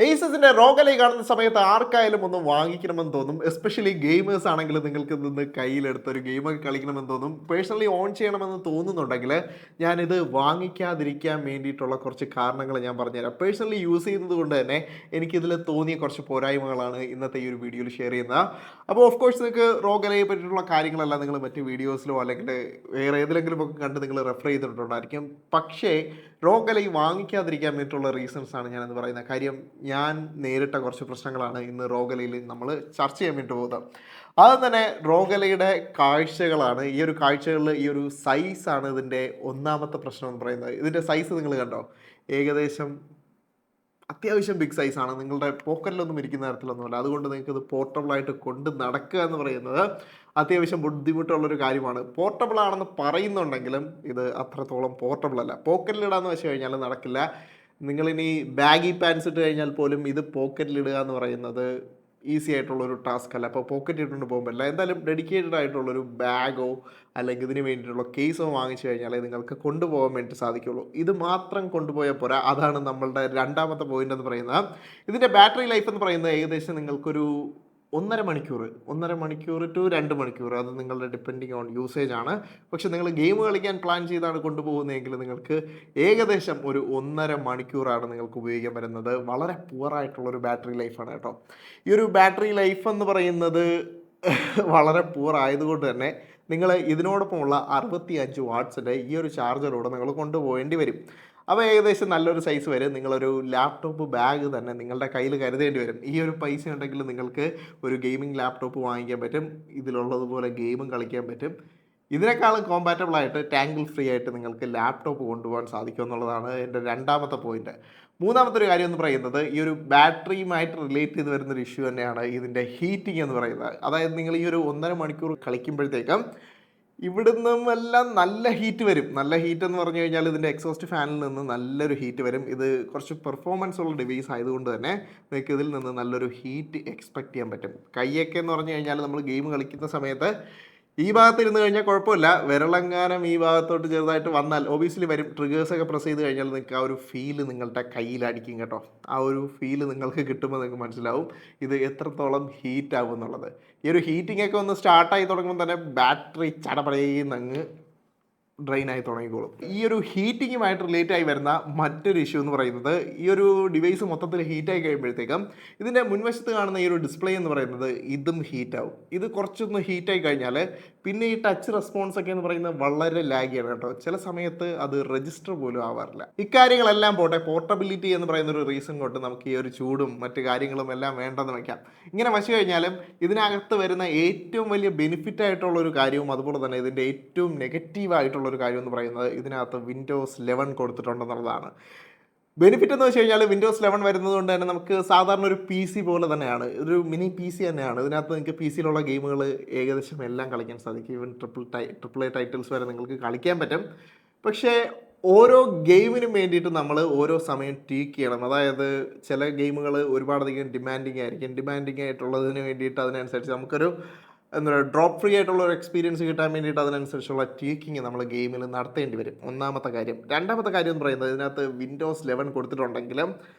ഏസസിന്റെ റോഗലൈ കാണുന്ന സമയത്ത് ആർക്കായാലും ഒന്ന് വാങ്ങിക്കണമെന്ന് തോന്നും. എസ്പെഷ്യലി ഗെയിമേഴ്സ് ആണെങ്കിൽ നിങ്ങൾക്ക് നിന്ന് കയ്യിലെടുത്ത് ഒരു ഗെയിമൊക്കെ കളിക്കണമെന്ന് തോന്നും. പേഴ്സണലി ഓൺ ചെയ്യണമെന്ന് തോന്നുന്നുണ്ടെങ്കിൽ ഞാനിത് വാങ്ങിക്കാതിരിക്കാൻ വേണ്ടിയിട്ടുള്ള കുറച്ച് കാരണങ്ങൾ ഞാൻ പറഞ്ഞുതരാം. പേഴ്സണലി യൂസ് ചെയ്യുന്നത് കൊണ്ട് തന്നെ എനിക്കിതിൽ തോന്നിയ കുറച്ച് പോരായ്മകളാണ് ഇന്നത്തെ ഈ ഒരു വീഡിയോയിൽ ഷെയർ ചെയ്യുന്നത്. അപ്പോൾ ഓഫ് കോഴ്സ് നിങ്ങൾക്ക് റോഗലയെ പറ്റിയിട്ടുള്ള കാര്യങ്ങളെല്ലാം നിങ്ങൾ മറ്റ് വീഡിയോസിലോ അല്ലെങ്കിൽ വേറെ ഏതെങ്കിലും ഒക്കെ കണ്ട് നിങ്ങൾ റെഫർ ചെയ്തിട്ടുണ്ടായിരിക്കും. പക്ഷേ റോഗലൈ വാങ്ങിക്കാതിരിക്കാൻ വേണ്ടിയിട്ടുള്ള റീസൺസ് ആണ് ഞാനെന്ന് പറയുന്നത്. കാര്യം ഞാൻ നേരിട്ട കുറച്ച് പ്രശ്നങ്ങളാണ് ഇന്ന് റോഗലയിൽ നമ്മൾ ചർച്ച ചെയ്യാൻ വേണ്ടി പോകുന്നത്. ആദ്യം തന്നെ റോഗലയുടെ കാഴ്ചകളാണ്. ഈ ഒരു കാഴ്ചകളിൽ ഈ ഒരു സൈസാണ് ഇതിൻ്റെ ഒന്നാമത്തെ പ്രശ്നം എന്ന് പറയുന്നത്. ഇതിൻ്റെ സൈസ് നിങ്ങൾ കണ്ടോ? ഏകദേശം അത്യാവശ്യം ബിഗ് സൈസാണ്. നിങ്ങളുടെ പോക്കറ്റിലൊന്നും ഇരിക്കുന്ന തരത്തിലൊന്നുമല്ല. അതുകൊണ്ട് നിങ്ങൾക്ക് ഇത് പോർട്ടബിളായിട്ട് കൊണ്ട് നടക്കുക എന്ന് പറയുന്നത് അത്യാവശ്യം ബുദ്ധിമുട്ടുള്ളൊരു കാര്യമാണ്. പോർട്ടബിൾ ആണെന്ന് പറയുന്നുണ്ടെങ്കിലും ഇത് അത്രത്തോളം പോർട്ടബിൾ അല്ല. പോക്കറ്റിലിടാന്ന് വെച്ച് കഴിഞ്ഞാൽ നടക്കില്ല. നിങ്ങളിനി ബാഗി പാൻസ് ഇട്ട് കഴിഞ്ഞാൽ പോലും ഇത് പോക്കറ്റിലിടുക എന്ന് പറയുന്നത് ഈസി ആയിട്ടുള്ളൊരു ടാസ്ക് അല്ല. അപ്പോൾ പോക്കറ്റ് ഇട്ടുകൊണ്ട് പോകാൻ പറ്റില്ല. എന്തായാലും ഡെഡിക്കേറ്റഡ് ആയിട്ടുള്ളൊരു ബാഗോ അല്ലെങ്കിൽ ഇതിന് വേണ്ടിയിട്ടുള്ള കേസോ വാങ്ങിച്ചു കഴിഞ്ഞാലേ നിങ്ങൾക്ക് കൊണ്ടുപോകാൻ വേണ്ടി സാധിക്കുള്ളൂ. ഇത് മാത്രം കൊണ്ടുപോയാൽ പോരാ. അതാണ് നമ്മളുടെ രണ്ടാമത്തെ പോയിന്റ് എന്ന് പറയുന്നത്. ഇതിൻ്റെ ബാറ്ററി ലൈഫ് എന്ന് പറയുന്നത് ഏകദേശം നിങ്ങൾക്കൊരു 1.5 മണിക്കൂർ ടു 2 മണിക്കൂർ, അത് നിങ്ങളുടെ ഡിപ്പെൻഡിങ് ഓൺ യൂസേജ് ആണ്. പക്ഷെ നിങ്ങൾ ഗെയിം കളിക്കാൻ പ്ലാൻ ചെയ്താണ് കൊണ്ടുപോകുന്നതെങ്കിൽ നിങ്ങൾക്ക് ഏകദേശം ഒരു 1.5 മണിക്കൂറാണ് നിങ്ങൾക്ക് ഉപയോഗിക്കാൻ വരുന്നത്. വളരെ പുവറായിട്ടുള്ളൊരു ബാറ്ററി ലൈഫാണ് കേട്ടോ. ഈ ഒരു ബാറ്ററി ലൈഫ് എന്ന് പറയുന്നത് വളരെ പുവർ ആയതുകൊണ്ട് തന്നെ നിങ്ങൾ ഇതിനോടൊപ്പമുള്ള 65 വാട്ട്സിൻ്റെ ഈ ഒരു ചാർജറോടെ നിങ്ങൾ കൊണ്ടുപോകേണ്ടി വരും. അപ്പോൾ ഏകദേശം നല്ലൊരു സൈസ് വരും. നിങ്ങളൊരു ലാപ്ടോപ്പ് ബാഗ് തന്നെ നിങ്ങളുടെ കയ്യിൽ കരുതേണ്ടി വരും. ഈ ഒരു പൈസ ഉണ്ടെങ്കിൽ നിങ്ങൾക്ക് ഒരു ഗെയിമിംഗ് ലാപ്ടോപ്പ് വാങ്ങിക്കാൻ പറ്റും. ഇതിലുള്ളതുപോലെ ഗെയിമും കളിക്കാൻ പറ്റും. ഇതിനേക്കാളും കോമ്പാറ്റബിളായിട്ട് ടാങ്കിൾ ഫ്രീ ആയിട്ട് നിങ്ങൾക്ക് ലാപ്ടോപ്പ് കൊണ്ടുപോകാൻ സാധിക്കും എന്നുള്ളതാണ് എൻ്റെ രണ്ടാമത്തെ പോയിന്റ്. മൂന്നാമത്തെ ഒരു കാര്യം എന്ന് പറയുന്നത് ഈ ഒരു ബാറ്ററിയുമായിട്ട് റിലേറ്റ് ചെയ്ത് വരുന്നൊരു ഇഷ്യൂ തന്നെയാണ് ഇതിൻ്റെ ഹീറ്റിംഗ് എന്ന് പറയുന്നത്. അതായത് നിങ്ങൾ ഈ ഒരു 1.5 മണിക്കൂർ കളിക്കുമ്പോഴത്തേക്കും ഇവിടുന്നും എല്ലാം നല്ല ഹീറ്റ് വരും. നല്ല ഹീറ്റ് എന്ന് പറഞ്ഞു കഴിഞ്ഞാൽ ഇതിൻ്റെ എക്സോസ്റ്റ് ഫാനിൽ നിന്ന് നല്ലൊരു ഹീറ്റ് വരും. ഇത് കുറച്ച് പെർഫോമൻസ് ഉള്ള ഡിവൈസ് ആയതുകൊണ്ട് തന്നെ നിങ്ങൾക്ക് ഇതിൽ നിന്ന് നല്ലൊരു ഹീറ്റ് എക്സ്പെക്റ്റ് ചെയ്യാൻ പറ്റും. കൈയൊക്കെ എന്ന് പറഞ്ഞു കഴിഞ്ഞാൽ നമ്മൾ ഗെയിം കളിക്കുന്ന സമയത്ത് ഈ ഭാഗത്ത് ഇരുന്ന് കഴിഞ്ഞാൽ കുഴപ്പമില്ല. വിരളങ്ങാനം ഈ ഭാഗത്തോട്ട് ചെറുതായിട്ട് വന്നാൽ ഒബിയസ്ലി വരും. ട്രിഗേഴ്സൊക്കെ പ്രസ് ചെയ്ത് കഴിഞ്ഞാൽ നിങ്ങൾക്ക് ആ ഒരു ഫീല് നിങ്ങളുടെ കയ്യിലടിക്കും കേട്ടോ. ആ ഒരു ഫീല് നിങ്ങൾക്ക് കിട്ടുമ്പോൾ നിങ്ങൾക്ക് മനസ്സിലാവും ഇത് എത്രത്തോളം ഹീറ്റ് ആകും എന്നുള്ളത്. ഈ ഒരു ഹീറ്റിംഗ് ഒക്കെ ഒന്ന് സ്റ്റാർട്ടായി തുടങ്ങുമ്പോൾ തന്നെ ബാറ്ററി ചടപടയെന്നങ്ങ് ഡ്രെയിൻ ആയി തുടങ്ങിക്കോളും. ഈ ഒരു ഹീറ്റിങ്ങുമായിട്ട് റിലേറ്റ് ആയി വരുന്ന മറ്റൊരു ഇഷ്യൂ എന്ന് പറയുന്നത് ഈ ഒരു ഡിവൈസ് മൊത്തത്തിൽ ഹീറ്റായി കഴിയുമ്പോഴത്തേക്കും ഇതിൻ്റെ മുൻവശത്ത് കാണുന്ന ഈ ഒരു ഡിസ്പ്ലേ എന്ന് പറയുന്നത് ഇതും ഹീറ്റാവും. ഇത് കുറച്ചൊന്ന് ഹീറ്റായി കഴിഞ്ഞാൽ പിന്നെ ഈ ടച്ച് റെസ്പോൺസ് ഒക്കെ എന്ന് പറയുന്നത് വളരെ ലാഗിയാണ് കേട്ടോ. ചില സമയത്ത് അത് രജിസ്റ്റർ പോലും ആവാറില്ല. ഇക്കാര്യങ്ങളെല്ലാം പോട്ടെ, പോർട്ടബിലിറ്റി എന്ന് പറയുന്ന ഒരു റീസൺ കൊണ്ട് നമുക്ക് ഈ ഒരു ചൂടും മറ്റു കാര്യങ്ങളും എല്ലാം വേണ്ടെന്ന് വയ്ക്കാം. ഇങ്ങനെ വച്ചു കഴിഞ്ഞാലും ഇതിനകത്ത് വരുന്ന ഏറ്റവും വലിയ ബെനിഫിറ്റ് ആയിട്ടുള്ള ഒരു കാര്യവും അതുപോലെ തന്നെ ഇതിൻ്റെ ഏറ്റവും നെഗറ്റീവായിട്ടുള്ള ഒരു കാര്യം എന്ന് പറയുന്നത് ഇതിനകത്ത് വിൻഡോസ് 11 കൊടുത്തിട്ടുണ്ടെന്നുള്ളതാണ്. ബെനിഫിറ്റ് എന്ന് വെച്ച് കഴിഞ്ഞാൽ വിൻഡോസ് 11 വരുന്നത് കൊണ്ട് തന്നെ നമുക്ക് സാധാരണ ഒരു പി സി പോലെ തന്നെയാണ്, ഒരു മിനി പി സി തന്നെയാണ്. ഇതിനകത്ത് നിങ്ങൾക്ക് പി സിയിലുള്ള ഗെയിമുകൾ ഏകദേശം എല്ലാം കളിക്കാൻ സാധിക്കും. ഈവൻ ട്രിപ്പിൾ എ ടൈറ്റിൽസ് വരെ നിങ്ങൾക്ക് കളിക്കാൻ പറ്റും. പക്ഷേ ഓരോ ഗെയിമിനും വേണ്ടിയിട്ട് നമ്മൾ ഓരോ സമയം ട്വീക്ക് ചെയ്യണം. അതായത് ചില ഗെയിമുകൾ ഒരുപാടധികം ഡിമാൻഡിങ് ആയിരിക്കും. ഡിമാൻഡിങ് ആയിട്ടുള്ളതിന് വേണ്ടിയിട്ട് അതിനനുസരിച്ച് നമുക്കൊരു എന്താ പറയുക, ഡ്രോപ്പ് ഫ്രീ ആയിട്ടുള്ള ഒരു എക്സ്പീരിയൻസ് കിട്ടാൻ വേണ്ടിയിട്ട് അതിനനുസരിച്ചുള്ള ട്വീക്കിങ് നമ്മൾ ഗെയിമിൽ നടത്തേണ്ടി വരും. ഒന്നാമത്തെ കാര്യം. രണ്ടാമത്തെ കാര്യം എന്ന് പറയുന്നത് ഇതിനകത്ത് വിൻഡോസ് 11 കൊടുത്തിട്ടുണ്ടെങ്കിലും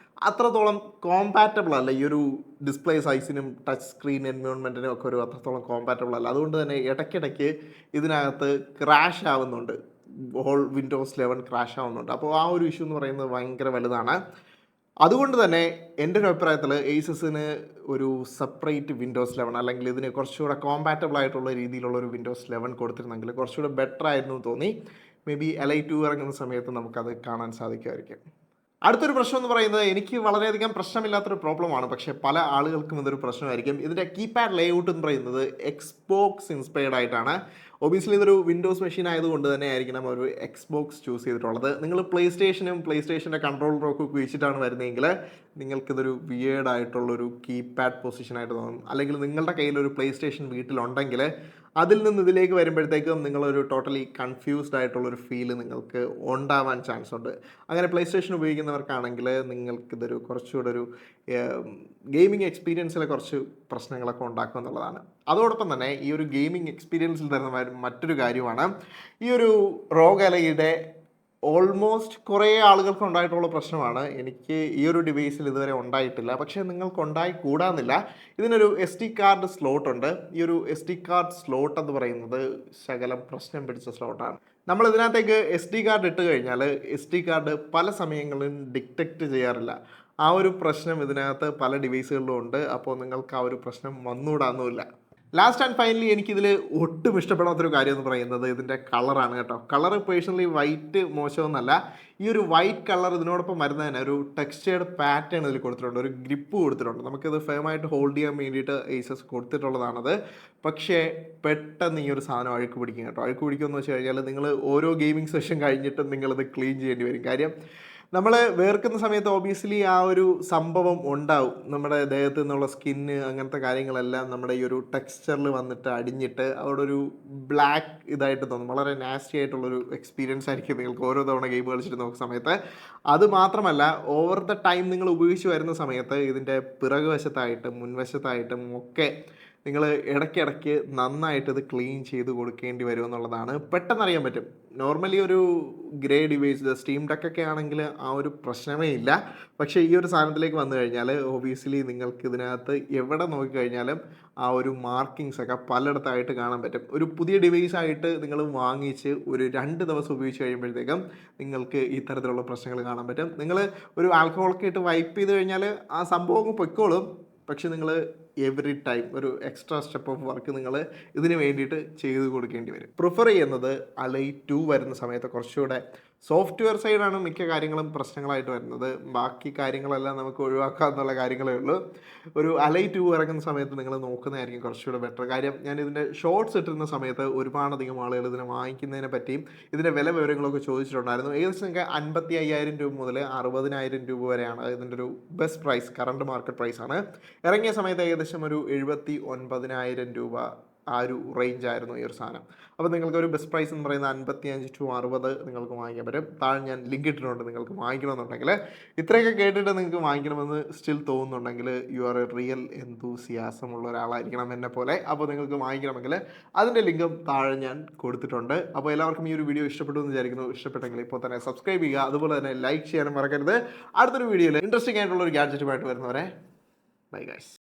അത്രത്തോളം കോമ്പാറ്റബിൾ അല്ല. ഈ ഒരു ഡിസ്പ്ലേ സൈസിനും ടച്ച് സ്ക്രീൻ എൻവയോൺമെൻറ്റിനും ഒക്കെ ഒരു അത്രത്തോളം കോമ്പാറ്റബിൾ അല്ല. അതുകൊണ്ട് തന്നെ ഇടയ്ക്കിടയ്ക്ക് ഇതിനകത്ത് ക്രാഷ് ആവുന്നുണ്ട്. ഹോൾ വിൻഡോസ് 11 ക്രാഷ് ആവുന്നുണ്ട്. അപ്പോൾ ആ ഒരു ഇഷ്യൂ എന്ന് പറയുന്നത് ഭയങ്കര വലുതാണ്. അതുകൊണ്ട് തന്നെ എൻ്റെ ഒരു അഭിപ്രായത്തിൽ ഏസസിന് ഒരു സെപ്പറേറ്റ് വിൻഡോസ് 11 അല്ലെങ്കിൽ ഇതിന് കുറച്ചുകൂടെ കോമ്പാറ്റബിൾ ആയിട്ടുള്ള രീതിയിലുള്ള ഒരു വിൻഡോസ് 11 കൊടുത്തിരുന്നെങ്കിൽ കുറച്ചുകൂടെ ബെറ്റർ ആയിരുന്നു തോന്നി. മേ ബി LI 2 ഇറങ്ങുന്ന സമയത്ത് നമുക്കത് കാണാൻ സാധിക്കുമായിരിക്കും. അടുത്തൊരു പ്രശ്നം എന്ന് പറയുന്നത് എനിക്ക് വളരെയധികം പ്രശ്നമില്ലാത്തൊരു പ്രോബ്ലമാണ്, പക്ഷേ പല ആളുകൾക്കും ഇതൊരു പ്രശ്നമായിരിക്കും. ഇതിൻ്റെ കീപാഡ് ലേഔട്ട് എന്ന് പറയുന്നത് എക്സ്ബോക്സ് ഇൻസ്പയർഡ് ആയിട്ടാണ്. ഒബിയസ്ലി ഇതൊരു വിൻഡോസ് മെഷീൻ ആയതുകൊണ്ട് തന്നെ ആയിരിക്കണം ഒരു എക്സ്ബോക്സ് ചൂസ് ചെയ്തിട്ടുള്ളത്. നിങ്ങൾ പ്ലേ സ്റ്റേഷൻ്റെ കൺട്രോളറും ഒക്കെ ഉപയോഗിച്ചിട്ടാണ് വരുന്നതെങ്കിൽ നിങ്ങൾക്കിതൊരു വിയേർഡ് ആയിട്ടുള്ളൊരു കീപാഡ് പൊസിഷനായിട്ട് തോന്നും. അല്ലെങ്കിൽ നിങ്ങളുടെ കയ്യിലൊരു പ്ലേ സ്റ്റേഷൻ വീട്ടിലുണ്ടെങ്കിൽ അതിൽ നിന്ന് ഇതിലേക്ക് വരുമ്പോഴത്തേക്കും നിങ്ങളൊരു ടോട്ടലി കൺഫ്യൂസ്ഡ് ആയിട്ടുള്ളൊരു ഫീല് നിങ്ങൾക്ക് ഉണ്ടാവാൻ ചാൻസ് ഉണ്ട്. അങ്ങനെ പ്ലേ സ്റ്റേഷൻ ഉപയോഗിക്കുന്നവർക്കാണെങ്കിൽ നിങ്ങൾക്കിതൊരു കുറച്ചുകൂടെ ഒരു ഗെയിമിംഗ് എക്സ്പീരിയൻസിൽ കുറച്ച് പ്രശ്നങ്ങളൊക്കെ ഉണ്ടാക്കും എന്നുള്ളതാണ്. അതോടൊപ്പം തന്നെ ഈ ഒരു ഗെയിമിംഗ് എക്സ്പീരിയൻസിൽ തരുന്ന മറ്റൊരു കാര്യമാണ് ഈ ഒരു റോഗ് അലയുടെ ഓൾമോസ്റ്റ് കുറേ ആളുകൾക്ക് ഉണ്ടായിട്ടുള്ള പ്രശ്നമാണ്. എനിക്ക് ഈ ഒരു ഡിവൈസിൽ ഇതുവരെ ഉണ്ടായിട്ടില്ല. പക്ഷേ നിങ്ങൾക്ക് ഉണ്ടായി കൂടാന്നില്ല. ഇതിനൊരു എസ്ഡി കാർഡ് സ്ലോട്ട് ഉണ്ട്. ഈ ഒരു എസ്ഡി കാർഡ് സ്ലോട്ട് എന്ന് പറയുന്നത് ശകലം പ്രശ്നം പിടിച്ച സ്ലോട്ടാണ്. നമ്മൾ ഇതിനകത്തേക്ക് എസ്ഡി കാർഡ് ഇട്ട് കഴിഞ്ഞാൽ എസ്ഡി കാർഡ് പല സമയങ്ങളിലും ഡിറ്റക്റ്റ് ചെയ്യാറില്ല. ആ ഒരു പ്രശ്നം ഇതിനകത്ത് പല ഡിവൈസുകളിലും ഉണ്ട്. അപ്പോൾ നിങ്ങൾക്ക് ആ ഒരു പ്രശ്നം വന്നുകൂടാന്നുമില്ല. ലാസ്റ്റ് ആൻഡ് ഫൈനലി എനിക്കിതിൽ ഒട്ടും ഇഷ്ടപ്പെടാത്തൊരു കാര്യം എന്ന് പറയുന്നത് ഇതിൻ്റെ കളറാണ് കേട്ടോ. കളർ പേഴ്സണലി വൈറ്റ് മോശമൊന്നുമല്ല. ഈ ഒരു വൈറ്റ് കളർ ഇതിനോടൊപ്പം വരുന്നതിന് ഒരു ടെക്സ്റ്റേർഡ് പാറ്റേൺ ഇതിൽ കൊടുത്തിട്ടുണ്ട്, ഒരു ഗ്രിപ്പ് കൊടുത്തിട്ടുണ്ട്. നമുക്കിത് ഫേമായിട്ട് ഹോൾഡ് ചെയ്യാൻ വേണ്ടിയിട്ട് ഏസസ് കൊടുത്തിട്ടുള്ളതാണത്. പക്ഷേ പെട്ടെന്ന് ഈ ഒരു സാധനം അഴുക്ക് പിടിക്കും കേട്ടോ. അഴുക്ക് പിടിക്കുമെന്ന് വെച്ച് കഴിഞ്ഞാൽ നിങ്ങൾ ഓരോ ഗെയിമിംഗ് സെഷൻ കഴിഞ്ഞിട്ടും നിങ്ങളിത് ക്ലീൻ ചെയ്യേണ്ടി വരും. കാര്യം നമ്മൾ വേർക്കുന്ന സമയത്ത് ഓബിയസ്ലി ആ ഒരു സംഭവം ഉണ്ടാവും. നമ്മുടെ ദേഹത്ത് നിന്നുള്ള സ്കിന്ന് അങ്ങനത്തെ കാര്യങ്ങളെല്ലാം നമ്മുടെ ഈ ഒരു ടെക്സ്ചറിൽ വന്നിട്ട് അടിഞ്ഞിട്ട് അവിടെ ഒരു ബ്ലാക്ക് ഇതായിട്ട് തോന്നും. വളരെ നാസ്റ്റി ആയിട്ടുള്ളൊരു എക്സ്പീരിയൻസ് ആയിരിക്കും നിങ്ങൾക്ക് ഓരോ തവണ ഗെയിം കളിച്ചിട്ട് നോക്കുന്ന സമയത്ത്. അത് മാത്രമല്ല ഓവർ ദ ടൈം നിങ്ങൾ ഉപയോഗിച്ച് വരുന്ന സമയത്ത് ഇതിൻ്റെ പിറകു വശത്തായിട്ടും മുൻവശത്തായിട്ടും ഒക്കെ നിങ്ങൾ ഇടയ്ക്കിടയ്ക്ക് നന്നായിട്ട് ഇത് ക്ലീൻ ചെയ്ത് കൊടുക്കേണ്ടി വരും എന്നുള്ളതാണ്. പെട്ടെന്ന് അറിയാൻ പറ്റും. നോർമലി ഒരു ഗ്രേ ഡിവൈസ് സ്റ്റീം ഡെക്കൊക്കെ ആണെങ്കിൽ ആ ഒരു പ്രശ്നമേ ഇല്ല. പക്ഷേ ഈ ഒരു സാധനത്തിലേക്ക് വന്നു കഴിഞ്ഞാൽ ഒബിയസ്ലി നിങ്ങൾക്ക് ഇതിനകത്ത് എവിടെ നോക്കിക്കഴിഞ്ഞാലും ആ ഒരു മാർക്കിങ്സ് ഒക്കെ പലയിടത്തായിട്ട് കാണാൻ പറ്റും. ഒരു പുതിയ ഡിവൈസായിട്ട് നിങ്ങൾ വാങ്ങിച്ച് ഒരു 2 ദിവസം ഉപയോഗിച്ച് കഴിയുമ്പോഴത്തേക്കും നിങ്ങൾക്ക് ഈ തരത്തിലുള്ള പ്രശ്നങ്ങൾ കാണാൻ പറ്റും. നിങ്ങൾ ഒരു ആൽക്കഹോളൊക്കെ ഇട്ട് വൈപ്പ് ചെയ്ത് കഴിഞ്ഞാൽ ആ സംഭവം പൊയ്ക്കോളും. പക്ഷെ നിങ്ങൾ എവറി ടൈം ഒരു എക്സ്ട്രാ സ്റ്റെപ്പ് ഓഫ് വർക്ക് നിങ്ങൾ ഇതിന് വേണ്ടിയിട്ട് ചെയ്ത് കൊടുക്കേണ്ടി വരും. പ്രിഫർ ചെയ്യുന്നത് അലൈ 2 വരുന്ന സമയത്ത് കുറച്ചുകൂടെ സോഫ്റ്റ്വെയർ സൈഡാണ് മിക്ക കാര്യങ്ങളും പ്രശ്നങ്ങളായിട്ട് വരുന്നത്. ബാക്കി കാര്യങ്ങളെല്ലാം നമുക്ക് ഒഴിവാക്കാമെന്നുള്ള കാര്യങ്ങളേ ഉള്ളൂ. ഒരു അലൈ 2 ഇറങ്ങുന്ന സമയത്ത് നിങ്ങൾ നോക്കുന്നതായിരിക്കും കുറച്ചുകൂടെ ബെറ്റർ. കാര്യം ഞാൻ ഇതിൻ്റെ ഷോർട്സ് ഇട്ടിരുന്ന സമയത്ത് ഒരുപാടധികം ആളുകൾ ഇതിനെ വാങ്ങിക്കുന്നതിനെ പറ്റിയും ഇതിൻ്റെ വില വിവരങ്ങളൊക്കെ ചോദിച്ചിട്ടുണ്ടായിരുന്നു. ഏകദേശം നിങ്ങൾക്ക് 55,000 രൂപ മുതൽ 60,000 രൂപ വരെയാണ് ഇതിൻ്റെ ഒരു ബെസ്റ്റ് പ്രൈസ്. കറണ്ട് മാർക്കറ്റ് പ്രൈസാണ്. ഇറങ്ങിയ സമയത്ത് ഏകദേശം ഒരു 79,000 രൂപ ആ ഒരു റേഞ്ചായിരുന്നു ഈ ഒരു സാധനം. അപ്പോൾ നിങ്ങൾക്കൊരു ബെസ്റ്റ് പ്രൈസ് എന്ന് പറയുന്നത് 55 to 60 നിങ്ങൾക്ക് വാങ്ങിക്കാൻ പറ്റും. താഴെ ഞാൻ ലിങ്ക് ഇട്ടിട്ടുണ്ട്. നിങ്ങൾക്ക് വാങ്ങിക്കണമെന്നുണ്ടെങ്കിൽ ഇത്രയൊക്കെ കേട്ടിട്ട് നിങ്ങൾക്ക് വാങ്ങിക്കണമെന്ന് സ്റ്റിൽ തോന്നുന്നുണ്ടെങ്കിൽ യു ആർ എ റിയൽ എന്തൂസിയാസം ഉള്ള ഒരാളായിരിക്കണം എന്നെ പോലെ. അപ്പോൾ നിങ്ങൾക്ക് വാങ്ങിക്കണമെങ്കിൽ അതിൻ്റെ ലിങ്കും താഴെ ഞാൻ കൊടുത്തിട്ടുണ്ട്. അപ്പോൾ എല്ലാവർക്കും ഈ ഒരു വീഡിയോ ഇഷ്ടപ്പെട്ടു എന്ന് വിചാരിക്കുന്നു. ഇഷ്ടപ്പെട്ടെങ്കിൽ ഇപ്പോൾ തന്നെ സബ്സ്ക്രൈബ് ചെയ്യുക. അതുപോലെ തന്നെ ലൈക്ക് ചെയ്യാനും മറക്കരുത്. അടുത്തൊരു വീഡിയോയിൽ ഇൻട്രസ്റ്റിംഗ് ആയിട്ടുള്ള ഒരു ഗാഡ്ജറ്റുമായിട്ട് വരുന്നവരെ ബൈ ഗൈസ്.